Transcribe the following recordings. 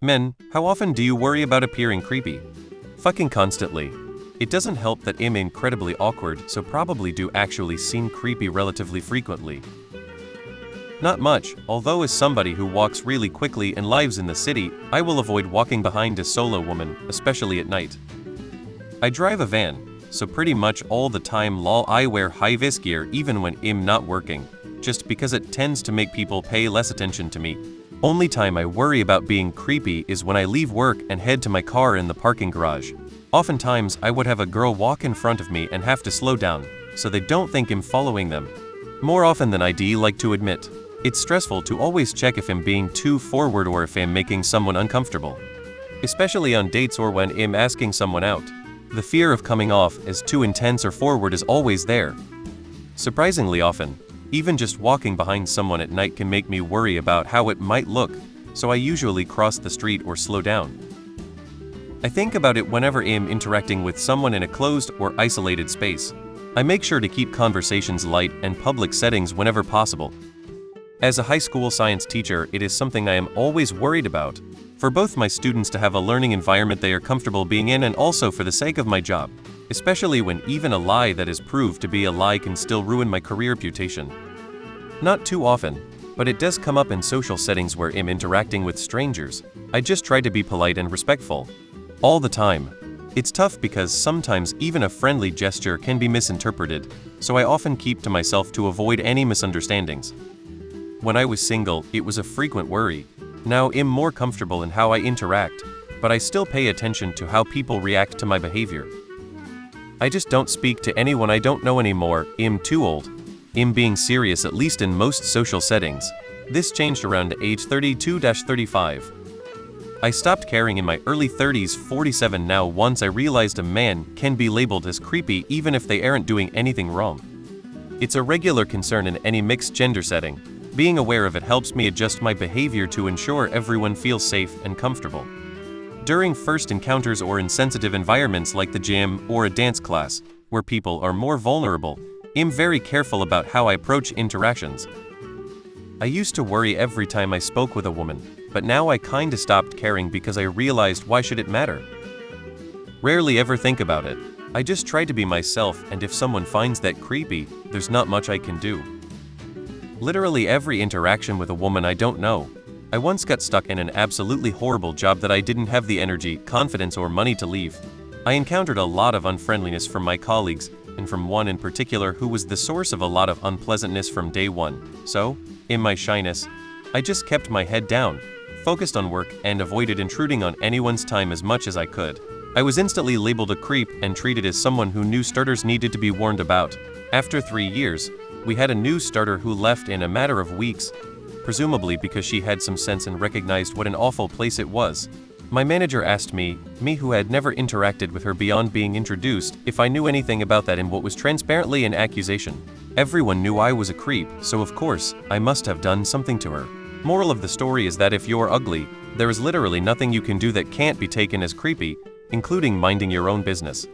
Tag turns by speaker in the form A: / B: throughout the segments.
A: Men, how often do you worry about appearing creepy? Fucking constantly. It doesn't help that I'm incredibly awkward, so probably do actually seem creepy relatively frequently. Not much, although as somebody who walks really quickly and lives in the city, I will avoid walking behind a solo woman, especially at night. I drive a van, so pretty much all the time I wear high-vis gear even when I'm not working, just because it tends to make people pay less attention to me. Only time I worry about being creepy is when I leave work and head to my car in the parking garage. Oftentimes, I would have a girl walk in front of me and have to slow down, so they don't think I'm following them. More often than I'd like to admit. It's stressful to always check if I'm being too forward or if I'm making someone uncomfortable. Especially on dates or when I'm asking someone out. The fear of coming off as too intense or forward is always there. Surprisingly often, even just walking behind someone at night can make me worry about how it might look, so I usually cross the street or slow down. I think about it whenever I'm interacting with someone in a closed or isolated space. I make sure to keep conversations light and public settings whenever possible. As a high school science teacher, it is something I am always worried about, for both my students to have a learning environment they are comfortable being in and also for the sake of my job, especially when even a lie that is proved to be a lie can still ruin my career reputation. Not too often, but it does come up in social settings where I'm interacting with strangers. I just try to be polite and respectful. All the time. It's tough because sometimes even a friendly gesture can be misinterpreted, so I often keep to myself to avoid any misunderstandings. When I was single, it was a frequent worry. Now I'm more comfortable in how I interact, but I still pay attention to how people react to my behavior. I just don't speak to anyone I don't know anymore. I'm too old. I'm being serious, at least in most social settings. This changed around age 32-35. I stopped caring in my early 30s, 47 now, once I realized a man can be labeled as creepy even if they aren't doing anything wrong. It's a regular concern in any mixed gender setting. Being aware of it helps me adjust my behavior to ensure everyone feels safe and comfortable. During first encounters or in sensitive environments like the gym or a dance class, where people are more vulnerable, I'm very careful about how I approach interactions. I used to worry every time I spoke with a woman, but now I kinda stopped caring because I realized why should it matter? Rarely ever think about it. I just try to be myself, and if someone finds that creepy, there's not much I can do. Literally every interaction with a woman I don't know. I once got stuck in an absolutely horrible job that I didn't have the energy, confidence, or money to leave. I encountered a lot of unfriendliness from my colleagues, and from one in particular who was the source of a lot of unpleasantness from day one. So, in my shyness, I just kept my head down, focused on work, and avoided intruding on anyone's time as much as I could. I was instantly labeled a creep and treated as someone who new starters needed to be warned about. After 3 years, we had a new starter who left in a matter of weeks, presumably because she had some sense and recognized what an awful place it was. My manager asked me who had never interacted with her beyond being introduced, if I knew anything about that and what was transparently an accusation. Everyone knew I was a creep, so of course, I must have done something to her. Moral of the story is that if you're ugly, there is literally nothing you can do that can't be taken as creepy, including minding your own business.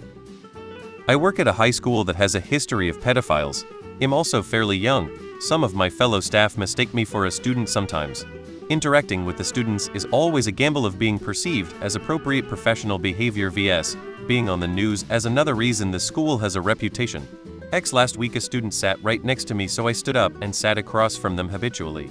A: I work at a high school that has a history of pedophiles. I'm also fairly young. Some of my fellow staff mistake me for a student sometimes. Interacting with the students is always a gamble of being perceived as appropriate professional behavior vs. being on the news as another reason the school has a reputation. Last week a student sat right next to me, so I stood up and sat across from them habitually.